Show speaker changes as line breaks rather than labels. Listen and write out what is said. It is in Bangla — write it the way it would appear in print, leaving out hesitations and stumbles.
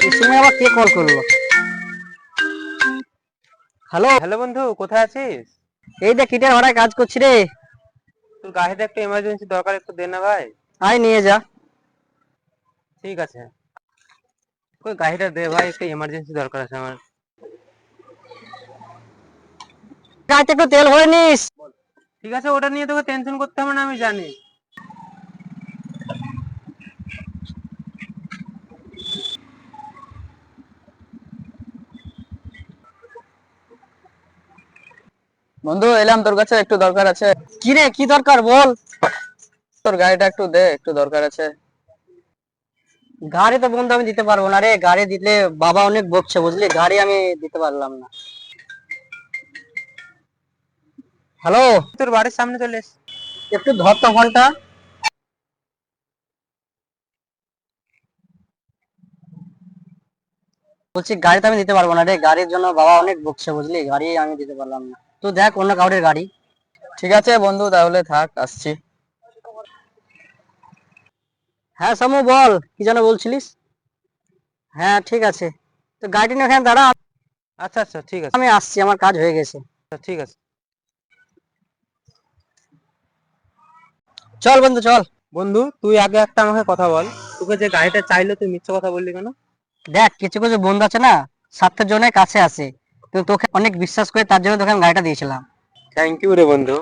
এই সময় আবার কে কল করলো? হ্যালো।
হ্যালো বন্ধু, কোথায় আছিস?
এই দেখ ইটের ভাড়ায় কাজ করছি রে।
তোর গাড়িতে একটা এমার্জেন্সি দরকার, একটু দে না ভাই।
আয় নিয়ে যা।
ঠিক আছে, ওই গাড়িটা দে ভাই, একটা এমার্জেন্সি দরকার আছে আমার।
গাড়িতে একটু তেল ভরে নিস।
ঠিক আছে, ওটা নিয়ে তোকে টেনশন করতে হবে না, আমি জানি।
বন্ধু এলাম, তোর কাছে একটু দরকার আছে।
কি রে, কি দরকার বল?
তোর গাড়িটা একটু দে, একটু দরকার আছে।
গাড়ি তো বন্ধু আমি দিতে পারবো না রে, গাড়ি দিলে বাবা অনেক বকছে বুঝলি, গাড়ি আমি দিতে পারলাম না। হ্যালো।
তোর বাড়ির সামনে চলে এস।
একটু ধর তো ফোনটা। বলছি গাড়ি তো আমি দিতে পারবো না রে, গাড়ির জন্য বাবা অনেক বকছে বুঝলি, গাড়ি আমি দিতে পারলাম না। তো দেখ অন্য কাউরের গাড়ি।
ঠিক আছে বন্ধু, তাহলে থাক, আসছি।
হ্যাঁ সমু বল, কি যেন বলছিলিস? হ্যাঁ ঠিক আছে, তো গাড়িটা নিয়ে ওখানে দাঁড়া।
আচ্ছা আচ্ছা, ঠিক আছে।
আমি আসছি, আমার কাজ হয়ে গেছে।
আচ্ছা, ঠিক আছে।
চল বন্ধু চল।
বন্ধু, তুই আগে একটা আমাকে কথা বল, তোকে যে গাড়িটা চাইলো তুই মিথ্যে কথা বললি কেন?
দেখ কিছু কিছু বন্ধু আছে না, স্বার্থের জন্য কাছে আসে, তো তোকে অনেক বিশ্বাস করে তার জন্য তোকে আমি গাড়িটা দিয়েছিলাম।
থ্যাংক ইউ রে বন্ধু।